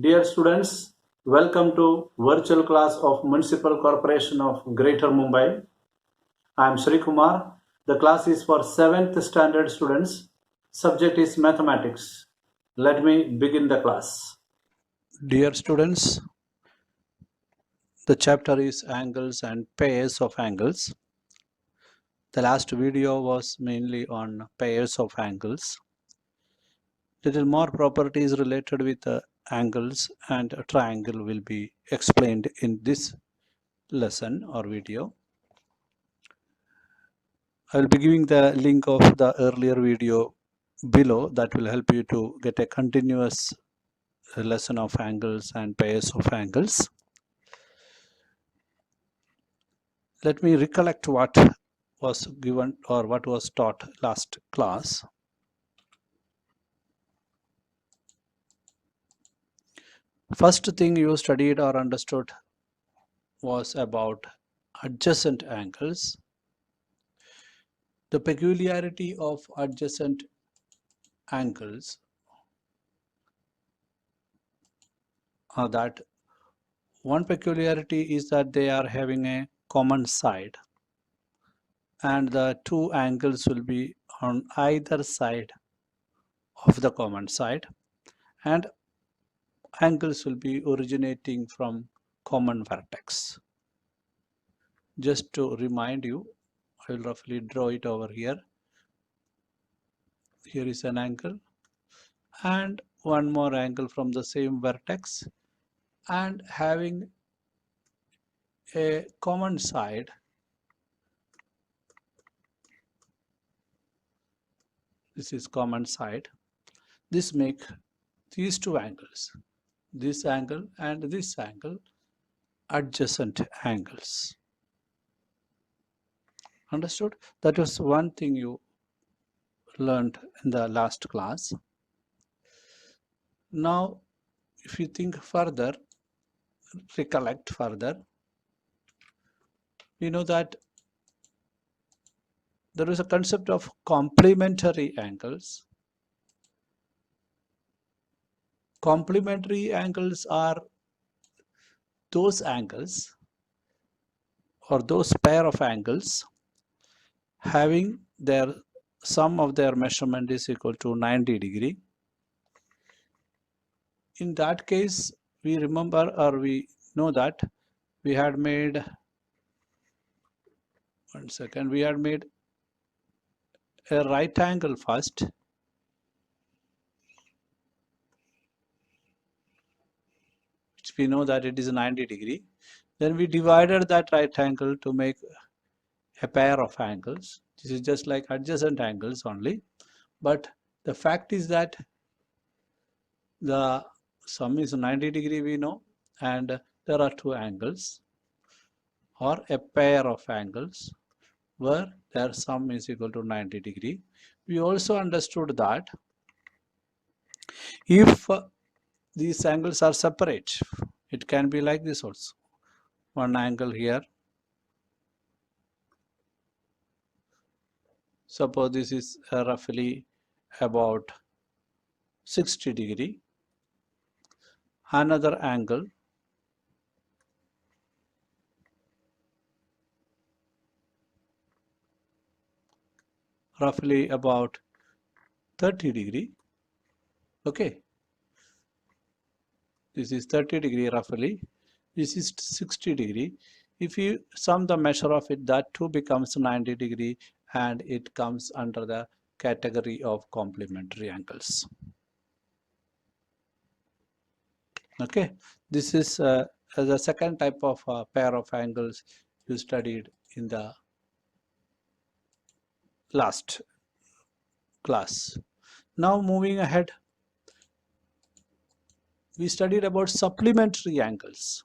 Dear students, welcome to virtual class of Municipal Corporation of Greater Mumbai. I am Sreekumar. The class is for 7th standard students. Subject is mathematics. Let me begin the class. Dear students, the chapter is angles and pairs of angles. The last video was mainly on pairs of angles. Little more properties related with angles and a triangle will be explained in this lesson or video. I will be giving the link of the earlier video below that will help you to get a continuous lesson of angles and pairs of angles. Let me recollect what was given or what was taught last class. First thing you studied or understood was about adjacent angles. The peculiarity of adjacent angles are that one peculiarity is that they are having a common side, and the two angles will be on either side of the common side, and angles will be originating from common vertex. Just to remind you, I will roughly draw it over here. Here is an angle and one more angle from the same vertex, and having a common side. This is common side. This make these two angles, this angle and this angle, adjacent angles. Understood? That was one thing you learned in the last class. Now, if you think further, recollect further, we know that there is a concept of complementary angles. Complementary angles are those angles or those pair of angles having their sum of their measurement is equal to 90 degree. In that case, we remember or we know that we had made a right angle first, which we know that it is 90 degree. Then we divided that right angle to make a pair of angles. This is just like adjacent angles only, but the fact is that the sum is 90 degree we know, and there are two angles or a pair of angles where their sum is equal to 90 degree. We also understood that if these angles are separate, it can be like this also. One angle here, suppose this is roughly about 60 degree, another angle roughly about 30 degree. Okay, this is 30 degree roughly, this is 60 degree. If you sum the measure of it, that too becomes 90 degree, and it comes under the category of complementary angles. Okay, this is the second type of pair of angles you studied in the last class. Now moving ahead, we studied about supplementary angles.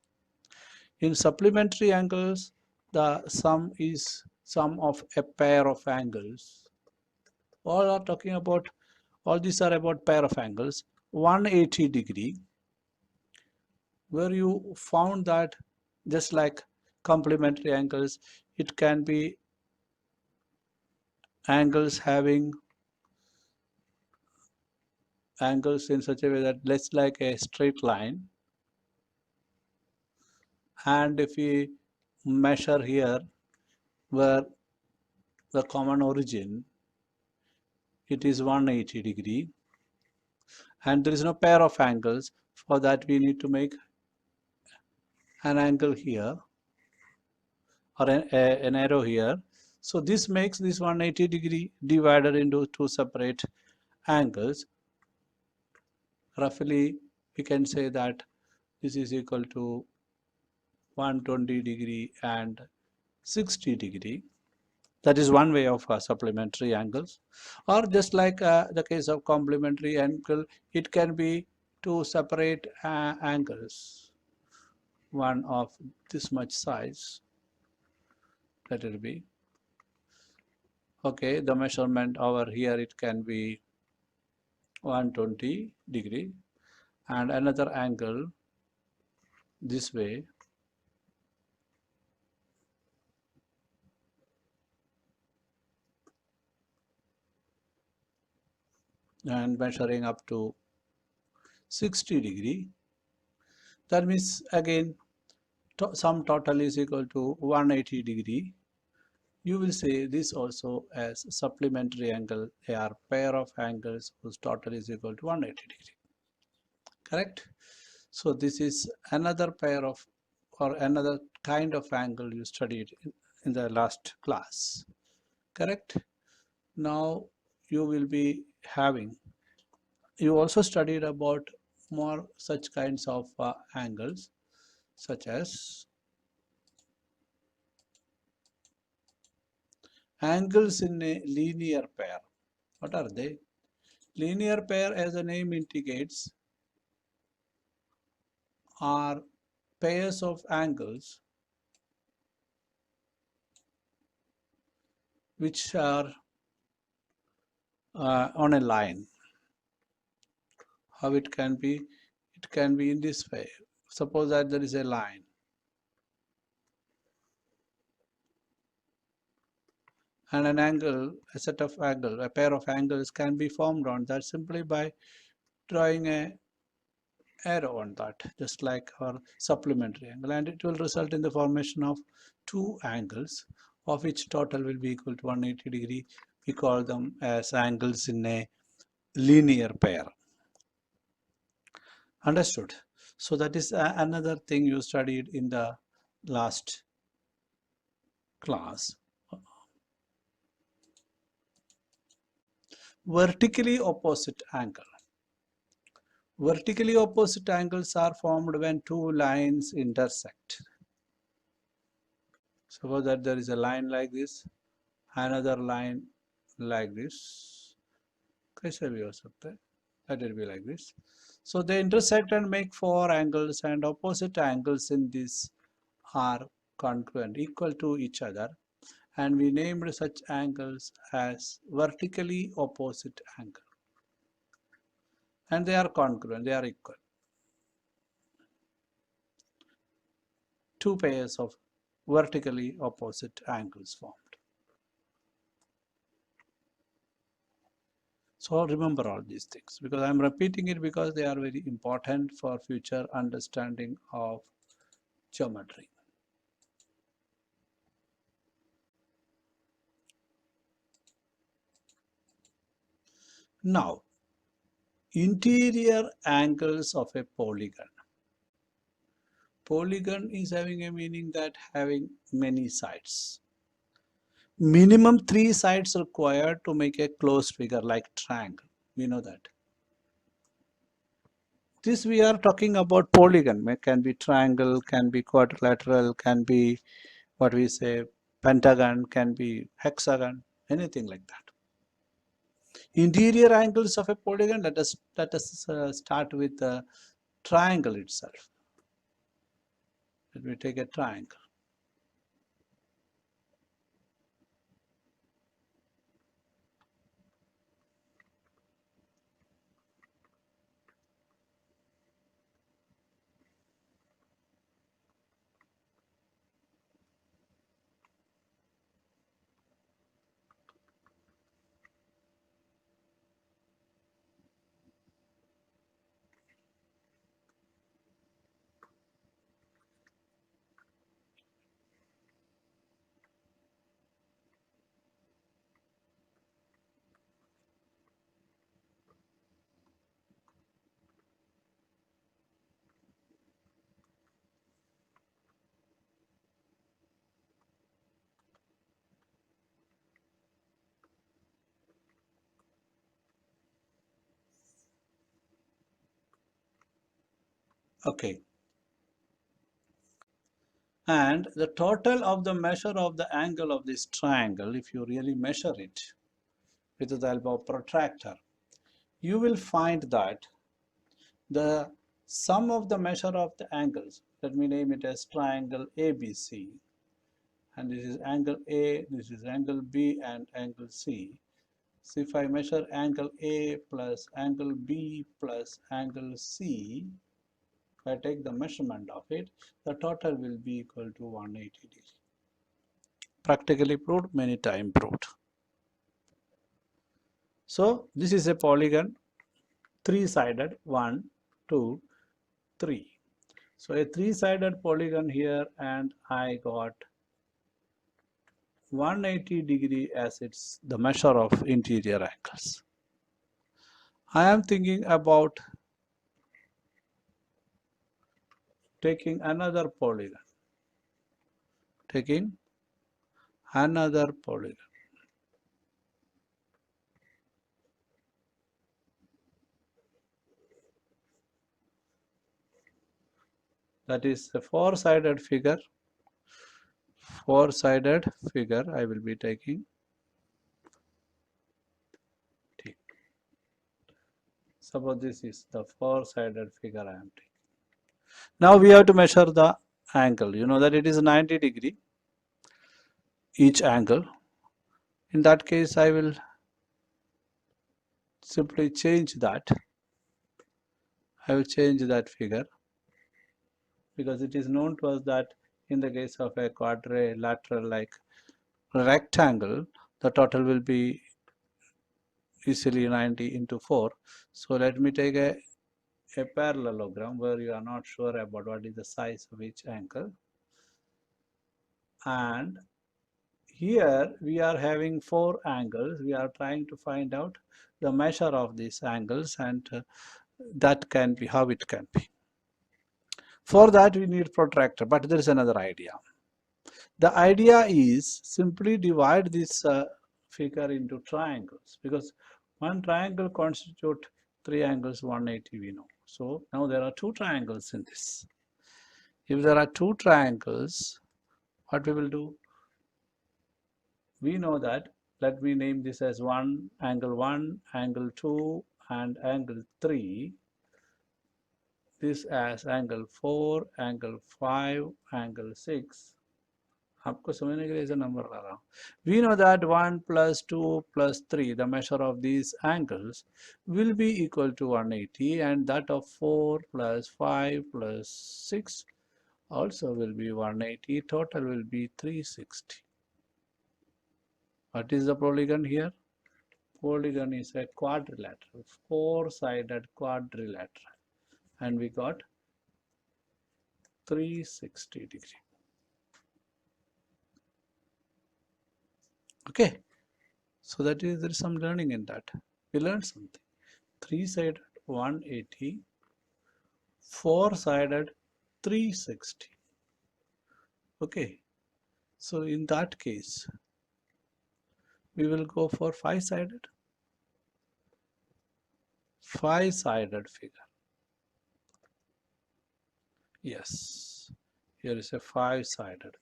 In supplementary angles, the sum is sum of a pair of angles. All these are about pair of angles 180 degree, where you found that just like complementary angles, it can be angles having angles in such a way that looks like a straight line. And if we measure here where the common origin, it is 180 degree, and there is no pair of angles. For that we need to make an angle here or an arrow here. So this makes this 180 degree divided into two separate angles. Roughly we can say that this is equal to 120 degree and 60 degree. That is one way of supplementary angles. Or just like the case of complementary angle, it can be two separate angles, one of this much size. That will be okay. The measurement over here, it can be 120 degree, and another angle this way, and measuring up to 60 degree. That means again sum total is equal to 180 degree. You will say this also as supplementary angle. They are pair of angles whose total is equal to 180 degree. Correct? So this is another pair of or another kind of angle you studied in the last class. Correct? Now you will be having, you also studied about more such kinds of angles, such as angles in a linear pair. What are they? Linear pair, as the name indicates, are pairs of angles which are on a line. How it can be? It can be in this way. Suppose that there is a line. And an angle, a set of angles, a pair of angles can be formed on that simply by drawing a arrow on that, just like our supplementary angle, and it will result in the formation of two angles of which total will be equal to 180 degree. We call them as angles in a linear pair. Understood? So that is another thing you studied in the last class. Vertically opposite angle. Vertically opposite angles are formed when two lines intersect. Suppose that there is a line like this, another line like this. कैसे भी हो सकता है? Let it be like this. So they intersect and make four angles, and opposite angles in this are congruent, equal to each other, and we named such angles as vertically opposite angle. And they are congruent, they are equal. Two pairs of vertically opposite angles formed. So remember all these things, because I am repeating it because they are very important for future understanding of geometry. Now, interior angles of a polygon. Polygon is having a meaning that having many sides. Minimum 3 sides required to make a closed figure like triangle. We know that. This we are talking about polygon. It can be triangle, can be quadrilateral, can be what we say pentagon, can be hexagon, anything like that. Interior angles of a polygon, let us start with the triangle itself. Let me take a triangle. Okay. And the total of the measure of the angle of this triangle, if you really measure it with the help of protractor, you will find that the sum of the measure of the angles, let me name it as triangle ABC, and this is angle A, this is angle B and angle C. So if I measure angle A plus angle B plus angle C, if I take the measurement of it, the total will be equal to 180 degrees. Practically proved, many times proved. So this is a polygon, three-sided, 1, 2, 3. So a three-sided polygon here, and I got 180 degree as it's the measure of interior angles. I am thinking about taking another polygon, that is a four-sided figure. Four-sided figure I will be taking. Suppose this is the four-sided figure I am taking. Now we have to measure the angle. You know that it is 90 degree each angle. In that case, I will simply change that. I will change that figure, because it is known to us that in the case of a quadrilateral like rectangle, the total will be easily 90 into 4. So let me take a parallelogram where you are not sure about what is the size of each angle. And here we are having 4 angles. We are trying to find out the measure of these angles, and that can be how it can be. For that we need protractor, but there is another idea. The idea is simply divide this figure into triangles, because one triangle constitutes 3 angles 180 we know. So now there are 2 triangles in this. If there are 2 triangles, what we will do? We know that, let me name this as angle 1, angle 2 and angle 3. This as angle 4, angle 5, angle 6. आपको समझने के लिए ऐसा number ला रहा हूँ. We know that 1 plus 2 plus 3, the measure of these angles will be equal to 180, and that of 4 plus 5 plus 6 also will be 180. Total will be 360. What is the polygon here? Polygon is a quadrilateral, 4-sided quadrilateral, and we got 360 degree. Okay, so that is, there is some learning in that. We learned something. 3-sided 180, 4-sided 360. Okay, so in that case we will go for 5-sided figure. Yes, here is a 5-sided figure.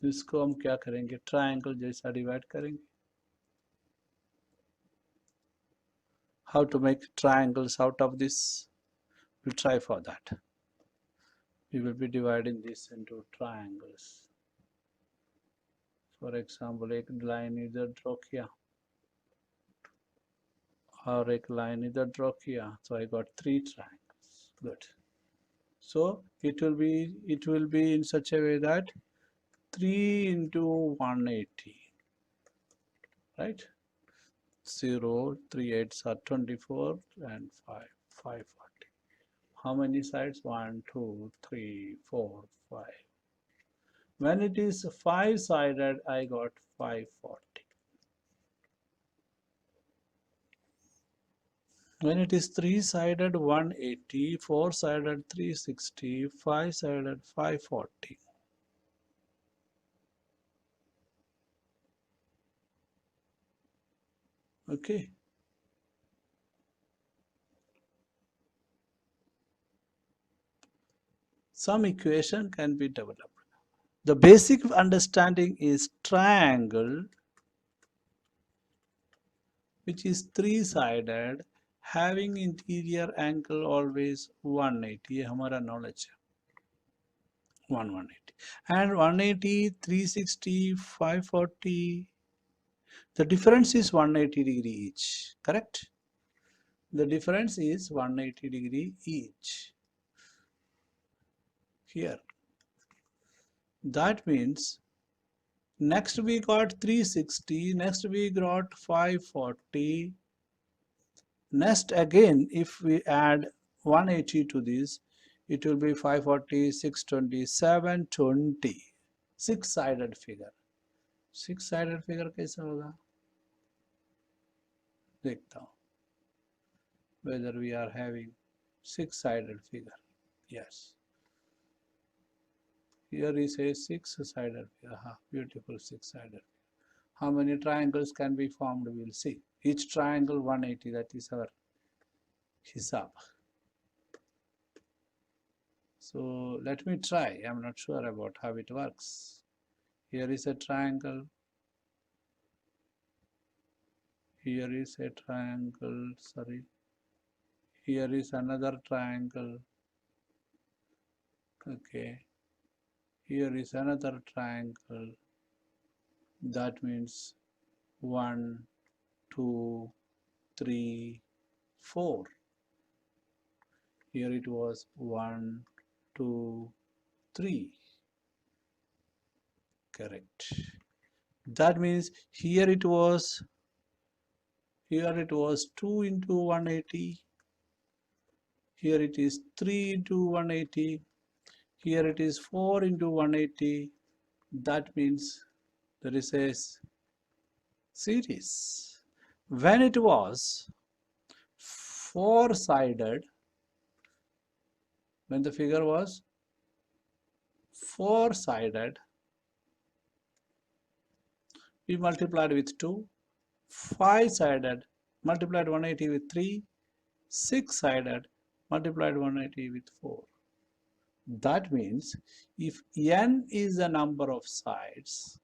इसको हम क्या करेंगे? Triangle जैसा divide करेंगे. How to make triangles out of this? We'll try for that. We will be dividing this into triangles. For example, एक line इधर draw किया और एक लाइन इधर ड्रॉ किया. So I got 3 triangles. Good. So it will be in such a way that 3 into 180, right? 0, 3 8s are 24 and 5 540. How many sides? 1 2 3 4 5. When it is 5-sided, I got 540. When it is 3-sided 180, 4-sided 360, 5-sided 540. Okay. Some equation can be developed. The basic understanding is triangle which is three-sided having interior angle always 180. ये हमारा knowledge है. 180 and 180, 360, 540. The difference is 180 degree each. Correct? The difference is 180 degree each. Here. That means next we got 360, next we got 540. Next again, if we add 180 to this, it will be 540, 620, 720. Six-sided figure. Six-sided figure कैसा होगा? देखता हूँ. Whether we are having six-sided figure. Yes. Here is a six-sided figure. Beautiful six-sided. How many triangles can be formed? We will see. Each triangle 180. That is our hisab. So let me try. I'm not sure about how it works. Here is a triangle. Here is a triangle. Sorry. Here is another triangle. Okay. Here is another triangle. That means 1, 2, 3, 4. Here it was 1, 2, 3. Correct. That means here it was 2 into 180. Here it is 3 into 180. Here it is 4 into 180. That means there is a series. When it was four-sided, when the figure was four-sided, we multiplied with 2, five-sided, multiplied 180 with 3, six-sided, multiplied 180 with 4. That means if n is the number of sides,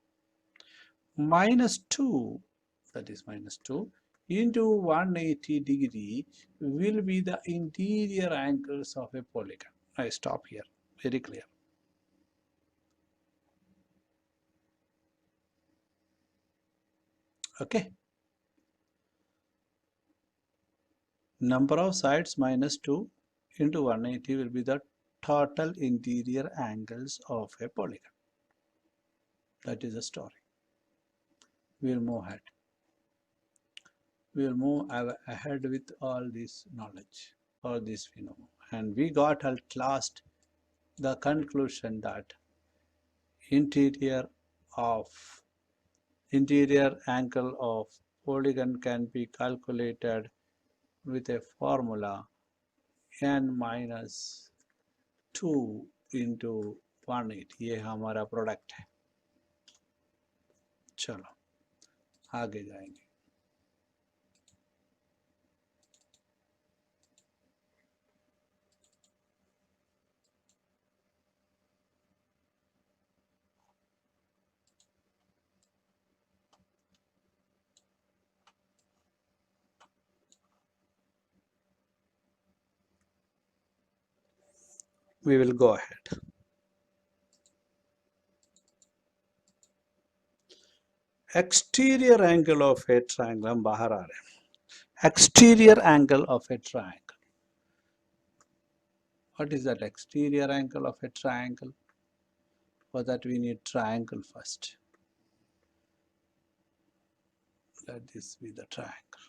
minus 2, that is minus 2, into 180 degree will be the interior angles of a polygon. I stop here. Very clear. Okay. Number of sides minus 2 into 180 will be the total interior angles of a polygon. That is the story. We'll move ahead. We'll move ahead with all this knowledge, all this we know. And we got at last the conclusion that interior angle of polygon can be calculated with a formula n minus 2 into 180. ये हमारा product है. चलो आगे जाएंगे. We will go ahead. Exterior angle of a triangle. हम बाहर आ रहे हैं. Exterior angle of a triangle. What is that exterior angle of a triangle? For that we need triangle first. Let this be the triangle.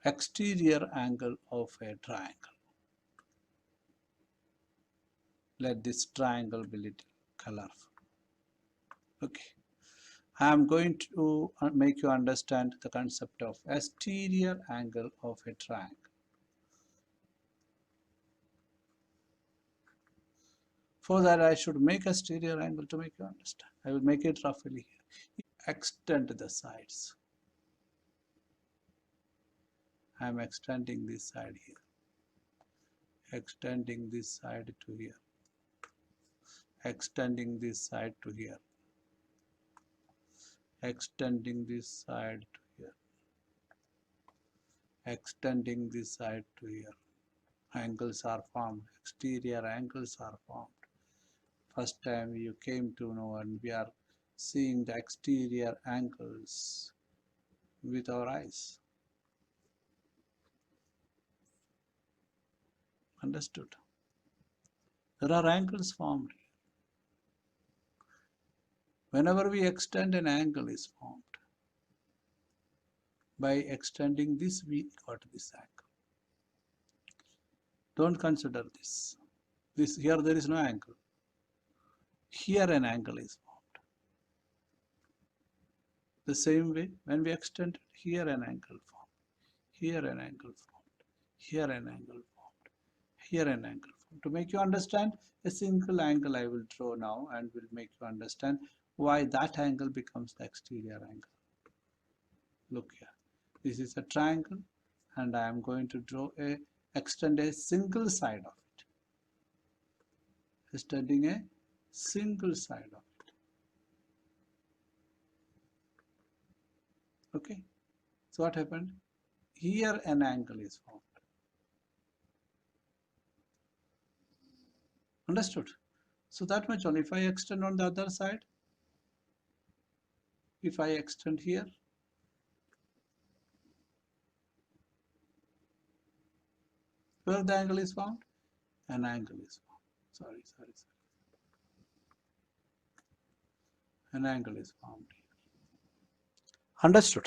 Exterior angle of a triangle. Let this triangle be little colorful. Okay. I am going to make you understand the concept of exterior angle of a triangle. For that, I should make a stereo angle to make you understand. I will make it roughly here. Extend the sides. I am extending this side here. Extending this side to here. Extending this side to here. Extending this side to here. Extending this side to here. Angles are formed. Exterior angles are formed. First time you came to know, and we are seeing the exterior angles with our eyes. Understood? There are angles formed. Whenever we extend, an angle is formed. By extending this, we got this angle. Don't consider this. Here there is no angle. Here an angle is formed. The same way, when we extend, here an angle formed. Here an angle formed. Here an angle formed. Here an angle formed. To make you understand, a single angle I will draw now and will make you understand why that angle becomes the exterior angle. Look here. This is a triangle, and I am going to extend a single side of it. Extending a single side of it. Okay. So what happened? Here an angle is formed. Understood? So that much only. If I extend on the other side, if I extend here, where the angle is found? An angle is found. Sorry. An angle is found here. Understood?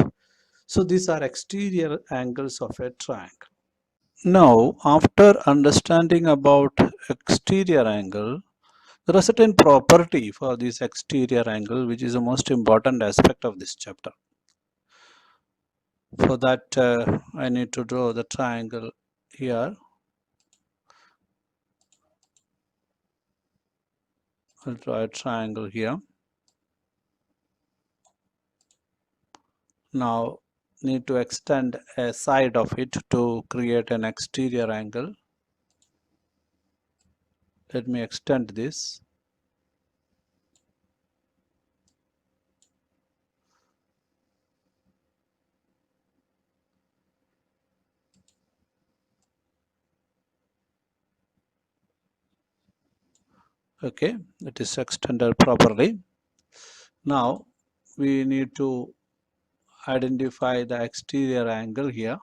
So these are exterior angles of a triangle. Now, after understanding about exterior angle, there are certain property for this exterior angle, which is the most important aspect of this chapter. For that, I need to draw the triangle here. I'll draw a triangle here. Now, need to extend a side of it to create an exterior angle. Let me extend this. Okay, it is extended properly. Now, we need to identify the exterior angle here.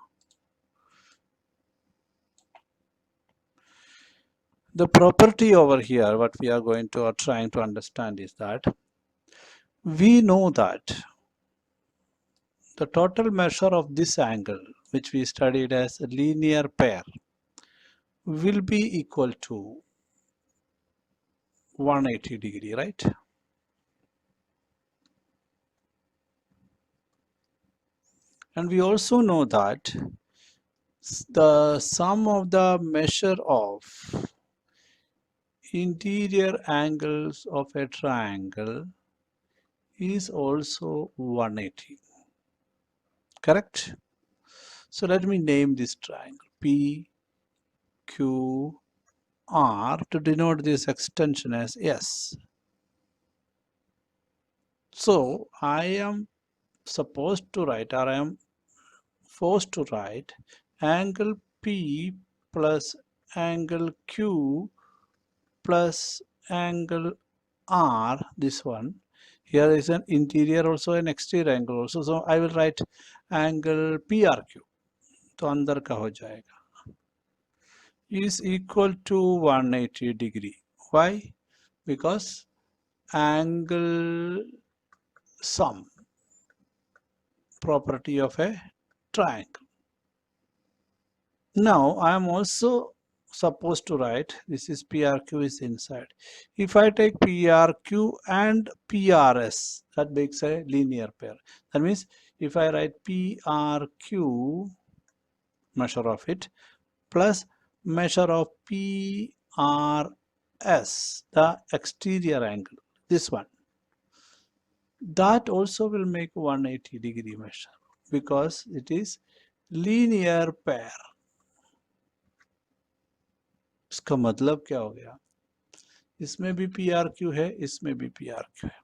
The property over here, what we are going to or trying to understand is that we know that the total measure of this angle, which we studied as a linear pair, will be equal to 180 degree, right? And we also know that the sum of the measure of interior angles of a triangle is also 180. Correct? So let me name this triangle P, Q, R to denote this extension as S. So I am supposed to write, or I am forced to write, angle P plus angle Q plus angle R, this one. Here is an interior also, an exterior angle also. So I will write angle PRQ. तो अंदर का हो जाएगा, is equal to 180 degree. Why? Because angle sum, property of a triangle. Now I am also supposed to write, this is PRQ is inside. If I take PRQ and PRS, that makes a linear pair. That means if I write PRQ, measure of it, plus measure of PRS, S, the exterior angle, this one, that also will make 180 degree measure because it is linear pair. इसका मतलब क्या हो गया, इसमें भी PRQ है, इसमें भी PRQ है.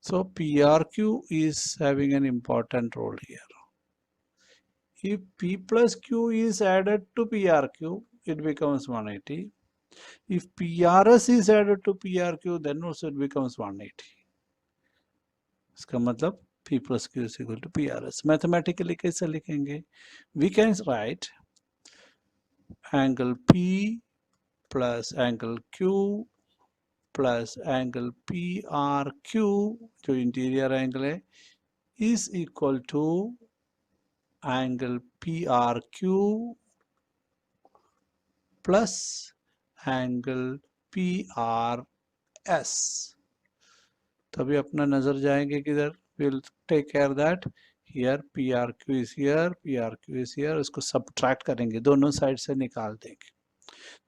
So PRQ is having an important role here. If P plus Q is added to PRQ, it becomes 180. If PRS is added to PRQ, then also it becomes 180. इसका मतलब P plus Q is equal to PRS. Mathematically कैसे लिखेंगे? We can write angle P plus angle Q plus angle PRQ, जो interior angle है, is equal to angle PRQ plus angle PRS. तभी अपना नजर जाएंगे किधर, we'll take care that here PRQ is here, PRQ is here, इसको subtract करेंगे, दोनों साइड से निकाल देंगे.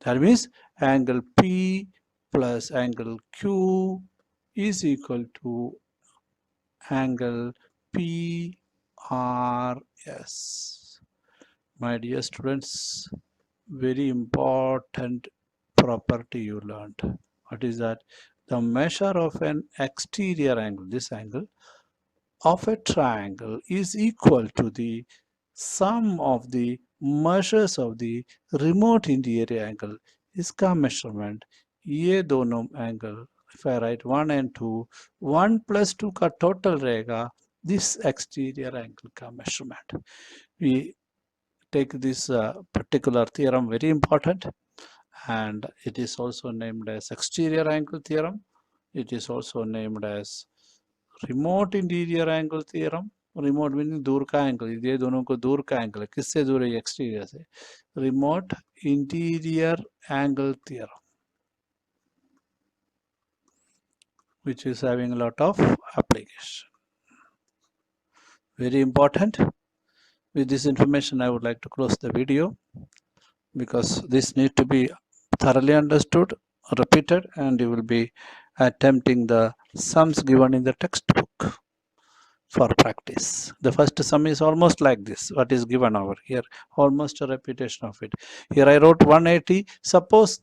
That means angle P plus angle Q is equal to angle PRS. My dear students, very important property you learned. What is that? The measure of an exterior angle, this angle, of a triangle is equal to the sum of the measures of the remote interior angle. इसका measurement, ये दोनों angle, if I write 1 and 2, 1 plus 2 का total रहेगा this exterior angle का measurement. We take this particular theorem, very important, and it is also named as exterior angle theorem. It is also named as remote interior angle theorem. Remote meaning दूर का angle, ये दोनों को दूर का angle है, किससे दूर है, exterior से. Remote interior angle theorem, which is having a lot of application. Very important. With this information, I would like to close the video because this needs to be thoroughly understood, repeated, and you will be attempting the sums given in the textbook for practice. The first sum is almost like this, what is given over here, almost a repetition of it. Here I wrote 180. Suppose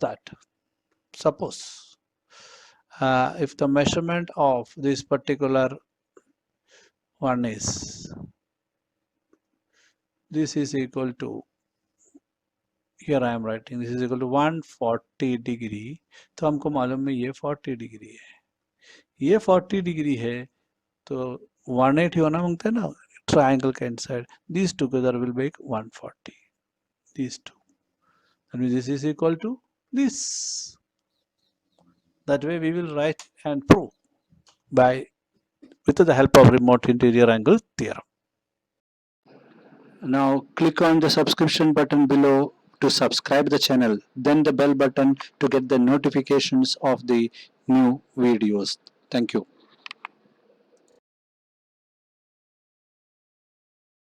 if the measurement of this particular one is, this is equal to, here I am writing, this is equal to 140 degree. तो हमको मालूम है ये 40 degree है, ये 40 degree है, तो 180 होना मांगते हैं ना triangle का inside. These together will make 140. These two. That means this is equal to this. That way we will write and prove with the help of remote interior angle theorem. Now click on the subscription button below to subscribe the channel, then the bell button to get the notifications of the new videos. Thank you.